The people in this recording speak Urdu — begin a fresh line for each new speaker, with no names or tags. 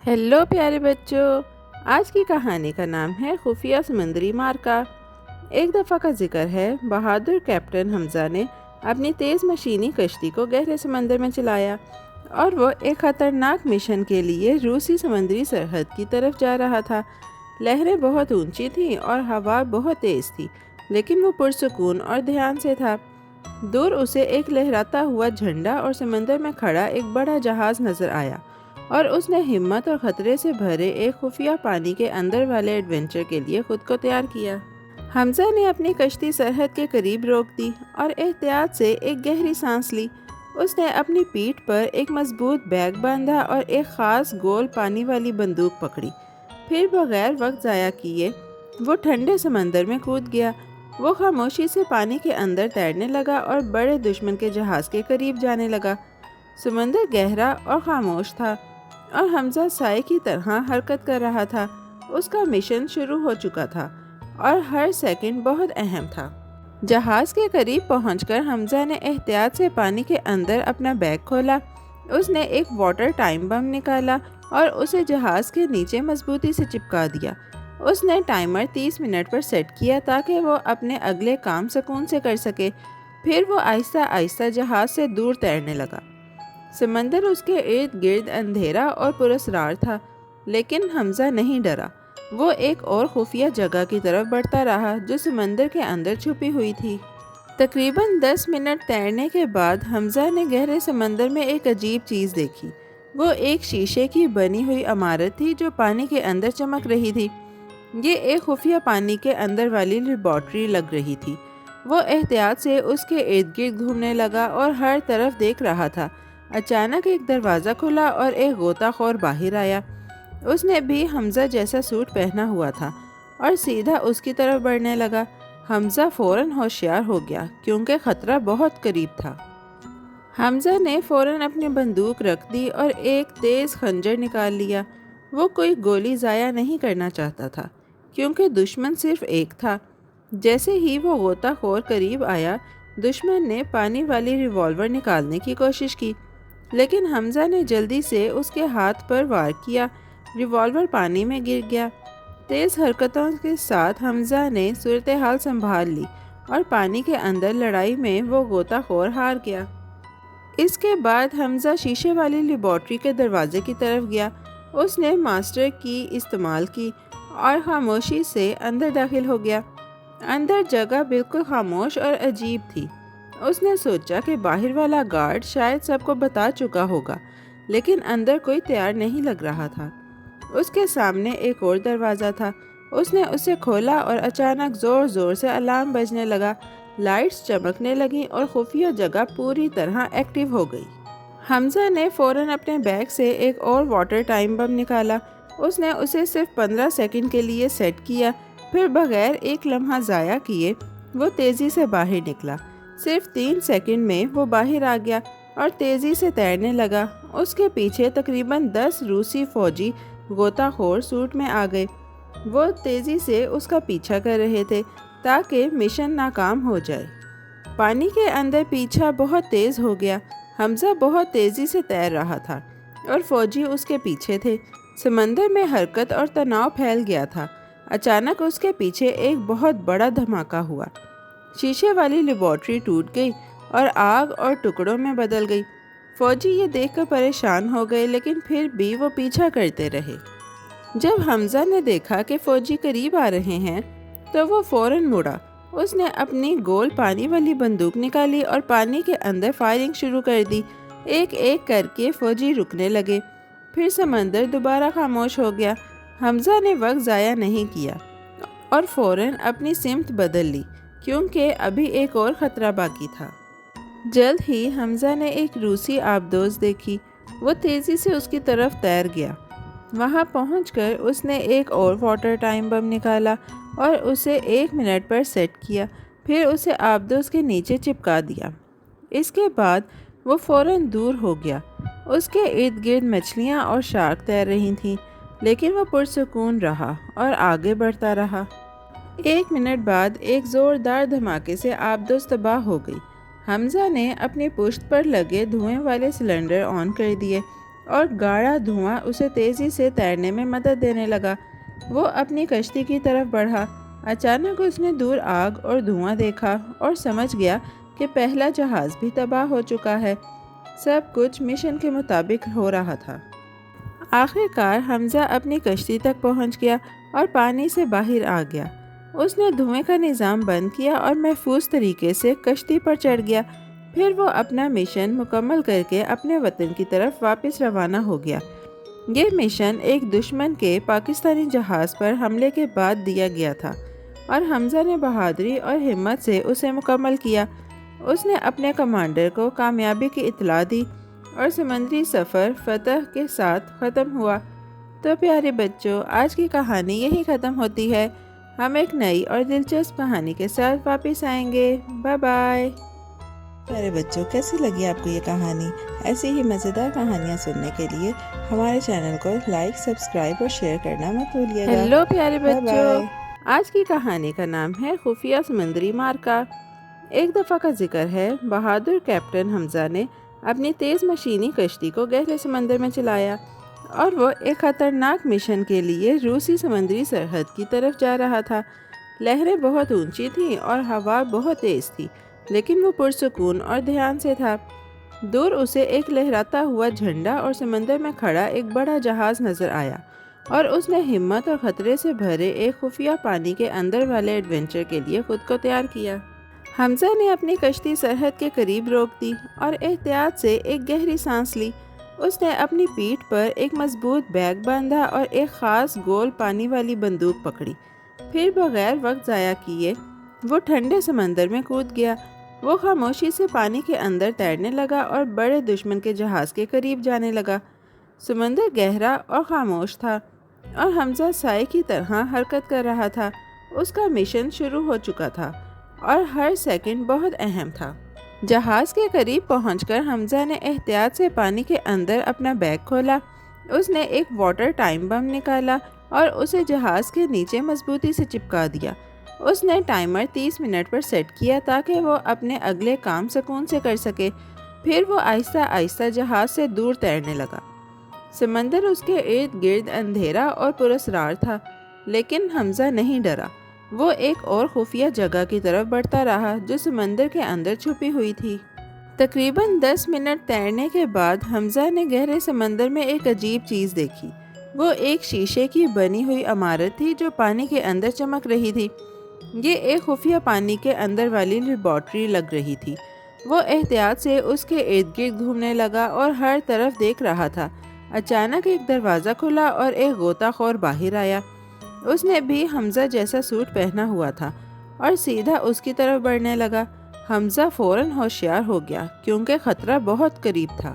ہیلو پیارے بچوں، آج کی کہانی کا نام ہے خفیہ سمندری مارکا۔ ایک دفعہ کا ذکر ہے، بہادر کیپٹن حمزہ نے اپنی تیز مشینی کشتی کو گہرے سمندر میں چلایا اور وہ ایک خطرناک مشن کے لیے روسی سمندری سرحد کی طرف جا رہا تھا۔ لہریں بہت اونچی تھیں اور ہوا بہت تیز تھی، لیکن وہ پرسکون اور دھیان سے تھا۔ دور اسے ایک لہراتا ہوا جھنڈا اور سمندر میں کھڑا ایک بڑا جہاز نظر آیا، اور اس نے ہمت اور خطرے سے بھرے ایک خفیہ پانی کے اندر والے ایڈونچر کے لیے خود کو تیار کیا۔ حمزہ نے اپنی کشتی سرحد کے قریب روک دی اور احتیاط سے ایک گہری سانس لی۔ اس نے اپنی پیٹھ پر ایک مضبوط بیگ باندھا اور ایک خاص گول پانی والی بندوق پکڑی۔ پھر بغیر وقت ضائع کیے وہ ٹھنڈے سمندر میں کود گیا۔ وہ خاموشی سے پانی کے اندر تیرنے لگا اور بڑے دشمن کے جہاز کے قریب جانے لگا۔ سمندر گہرا اور خاموش تھا اور حمزہ سائے کی طرح حرکت کر رہا تھا۔ اس کا مشن شروع ہو چکا تھا اور ہر سیکنڈ بہت اہم تھا۔ جہاز کے قریب پہنچ کر حمزہ نے احتیاط سے پانی کے اندر اپنا بیگ کھولا۔ اس نے ایک واٹر ٹائم بم نکالا اور اسے جہاز کے نیچے مضبوطی سے چپکا دیا۔ اس نے ٹائمر 30 منٹ پر سیٹ کیا تاکہ وہ اپنے اگلے کام سکون سے کر سکے۔ پھر وہ آہستہ آہستہ جہاز سے دور تیرنے لگا۔ سمندر اس کے ارد گرد اندھیرا اور پراسرار تھا، لیکن حمزہ نہیں ڈرا۔ وہ ایک اور خفیہ جگہ کی طرف بڑھتا رہا جو سمندر کے اندر چھپی ہوئی تھی۔ تقریباً 10 منٹ تیرنے کے بعد حمزہ نے گہرے سمندر میں ایک عجیب چیز دیکھی۔ وہ ایک شیشے کی بنی ہوئی عمارت تھی جو پانی کے اندر چمک رہی تھی۔ یہ ایک خفیہ پانی کے اندر والی لیبارٹری لگ رہی تھی۔ وہ احتیاط سے اس کے ارد گرد گھومنے لگا اور ہر طرف دیکھ رہا تھا۔ اچانک ایک دروازہ کھلا اور ایک غوطہ خور باہر آیا۔ اس نے بھی حمزہ جیسا سوٹ پہنا ہوا تھا اور سیدھا اس کی طرف بڑھنے لگا۔ حمزہ فوراً ہوشیار ہو گیا کیونکہ خطرہ بہت قریب تھا۔ حمزہ نے فوراً اپنی بندوق رکھ دی اور ایک تیز خنجر نکال لیا۔ وہ کوئی گولی ضائع نہیں کرنا چاہتا تھا کیونکہ دشمن صرف ایک تھا۔ جیسے ہی وہ غوطہ خور قریب آیا، دشمن نے پانی والی ریوالور نکالنے کی کوشش کی، لیکن حمزہ نے جلدی سے اس کے ہاتھ پر وار کیا۔ ریوالور پانی میں گر گیا۔ تیز حرکتوں کے ساتھ حمزہ نے صورتحال سنبھال لی اور پانی کے اندر لڑائی میں وہ غوطہ خور ہار گیا۔ اس کے بعد حمزہ شیشے والی لیبارٹری کے دروازے کی طرف گیا۔ اس نے ماسٹر کی استعمال کی اور خاموشی سے اندر داخل ہو گیا۔ اندر جگہ بالکل خاموش اور عجیب تھی۔ اس نے سوچا کہ باہر والا گارڈ شاید سب کو بتا چکا ہوگا، لیکن اندر کوئی تیار نہیں لگ رہا تھا۔ اس کے سامنے ایک اور دروازہ تھا۔ اس نے اسے کھولا اور اچانک زور زور سے الارم بجنے لگا، لائٹس چمکنے لگیں اور خفیہ جگہ پوری طرح ایکٹیو ہو گئی۔ حمزہ نے فوراً اپنے بیگ سے ایک اور واٹر ٹائم بم نکالا۔ اس نے اسے صرف 15 سیکنڈ کے لیے سیٹ کیا، پھر بغیر ایک لمحہ ضائع کیے وہ تیزی سے باہر نکلا۔ صرف 3 سیکنڈ میں وہ باہر آ گیا اور تیزی سے تیرنے لگا۔ اس کے پیچھے تقریباً 10 روسی فوجی غوطہ خور سوٹ میں آ گئے۔ وہ تیزی سے اس کا پیچھا کر رہے تھے تاکہ مشن ناکام ہو جائے۔ پانی کے اندر پیچھا بہت تیز ہو گیا۔ حمزہ بہت تیزی سے تیر رہا تھا اور فوجی اس کے پیچھے تھے۔ سمندر میں حرکت اور تناؤ پھیل گیا تھا۔ اچانک اس کے پیچھے ایک بہت بڑا دھماکہ ہوا۔ شیشے والی لیبارٹری ٹوٹ گئی اور آگ اور ٹکڑوں میں بدل گئی۔ فوجی یہ دیکھ کر پریشان ہو گئے، لیکن پھر بھی وہ پیچھا کرتے رہے۔ جب حمزہ نے دیکھا کہ فوجی قریب آ رہے ہیں تو وہ فوراً مڑا۔ اس نے اپنی گول پانی والی بندوق نکالی اور پانی کے اندر فائرنگ شروع کر دی۔ ایک ایک کر کے فوجی رکنے لگے۔ پھر سمندر دوبارہ خاموش ہو گیا۔ حمزہ نے وقت ضائع نہیں کیا اور فوراً اپنی سمت بدل لی کیونکہ ابھی ایک اور خطرہ باقی تھا۔ جلد ہی حمزہ نے ایک روسی آبدوز دیکھی۔ وہ تیزی سے اس کی طرف تیر گیا۔ وہاں پہنچ کر اس نے ایک اور واٹر ٹائم بم نکالا اور اسے 1 منٹ پر سیٹ کیا، پھر اسے آبدوز کے نیچے چپکا دیا۔ اس کے بعد وہ فوراً دور ہو گیا۔ اس کے ارد گرد مچھلیاں اور شارک تیر رہی تھیں، لیکن وہ پرسکون رہا اور آگے بڑھتا رہا۔ 1 منٹ بعد ایک زوردار دھماکے سے آبدوز تباہ ہو گئی۔ حمزہ نے اپنی پشت پر لگے دھوئیں والے سلنڈر آن کر دیے اور گاڑھا دھواں اسے تیزی سے تیرنے میں مدد دینے لگا۔ وہ اپنی کشتی کی طرف بڑھا۔ اچانک اس نے دور آگ اور دھواں دیکھا اور سمجھ گیا کہ پہلا جہاز بھی تباہ ہو چکا ہے۔ سب کچھ مشن کے مطابق ہو رہا تھا۔ آخر کار حمزہ اپنی کشتی تک پہنچ گیا اور پانی سے باہر آ گیا۔ اس نے دھوئیں کا نظام بند کیا اور محفوظ طریقے سے کشتی پر چڑھ گیا۔ پھر وہ اپنا مشن مکمل کر کے اپنے وطن کی طرف واپس روانہ ہو گیا۔ یہ مشن ایک دشمن کے پاکستانی جہاز پر حملے کے بعد دیا گیا تھا اور حمزہ نے بہادری اور ہمت سے اسے مکمل کیا۔ اس نے اپنے کمانڈر کو کامیابی کی اطلاع دی اور سمندری سفر فتح کے ساتھ ختم ہوا۔ تو پیارے بچوں، آج کی کہانی یہی ختم ہوتی ہے۔ ہم ایک نئی اور دلچسپ کہانی کے ساتھ واپس آئیں گے۔ Bye bye.
پیارے بچوں، کیسی لگی آپ کو یہ کہانی؟ ایسی ہی مزیدار کہانیاں سننے کے لیے ہمارے چینل کو لائک، سبسکرائب اور شیئر کرنا مت بھولیے گا۔
ہیلو پیارے
بائے
بچوں،
بائے۔
آج کی کہانی کا نام ہے خفیہ سمندری مارکا۔ ایک دفعہ کا ذکر ہے، بہادر کیپٹن حمزہ نے اپنی تیز مشینی کشتی کو گہرے سمندر میں چلایا اور وہ ایک خطرناک مشن کے لیے روسی سمندری سرحد کی طرف جا رہا تھا۔ لہریں بہت اونچی تھیں اور ہوا بہت تیز تھی، لیکن وہ پرسکون اور دھیان سے تھا۔ دور اسے ایک لہراتا ہوا جھنڈا اور سمندر میں کھڑا ایک بڑا جہاز نظر آیا اور اس نے ہمت اور خطرے سے بھرے ایک خفیہ پانی کے اندر والے ایڈونچر کے لیے خود کو تیار کیا۔ حمزہ نے اپنی کشتی سرحد کے قریب روک دی اور احتیاط سے ایک گہری سانس لی۔ اس نے اپنی پیٹھ پر ایک مضبوط بیگ باندھا اور ایک خاص گول پانی والی بندوق پکڑی۔ پھر بغیر وقت ضائع کیے وہ ٹھنڈے سمندر میں کود گیا۔ وہ خاموشی سے پانی کے اندر تیرنے لگا اور بڑے دشمن کے جہاز کے قریب جانے لگا۔ سمندر گہرا اور خاموش تھا اور حمزہ سائے کی طرح حرکت کر رہا تھا۔ اس کا مشن شروع ہو چکا تھا اور ہر سیکنڈ بہت اہم تھا۔ جہاز کے قریب پہنچ کر حمزہ نے احتیاط سے پانی کے اندر اپنا بیگ کھولا۔ اس نے ایک واٹر ٹائم بم نکالا اور اسے جہاز کے نیچے مضبوطی سے چپکا دیا۔ اس نے ٹائمر 30 منٹ پر سیٹ کیا تاکہ وہ اپنے اگلے کام سکون سے کر سکے۔ پھر وہ آہستہ آہستہ جہاز سے دور تیرنے لگا۔ سمندر اس کے ارد گرد اندھیرا اور پراسرار تھا، لیکن حمزہ نہیں ڈرا۔ وہ ایک اور خفیہ جگہ کی طرف بڑھتا رہا جو سمندر کے اندر چھپی ہوئی تھی۔ تقریباً 10 منٹ تیرنے کے بعد حمزہ نے گہرے سمندر میں ایک عجیب چیز دیکھی۔ وہ ایک شیشے کی بنی ہوئی عمارت تھی جو پانی کے اندر چمک رہی تھی۔ یہ ایک خفیہ پانی کے اندر والی لیبارٹری لگ رہی تھی۔ وہ احتیاط سے اس کے ارد گرد گھومنے لگا اور ہر طرف دیکھ رہا تھا۔ اچانک ایک دروازہ کھلا اور ایک غوطہ خور باہر آیا۔ اس نے بھی حمزہ جیسا سوٹ پہنا ہوا تھا اور سیدھا اس کی طرف بڑھنے لگا۔ حمزہ فوراً ہوشیار ہو گیا کیونکہ خطرہ بہت قریب تھا۔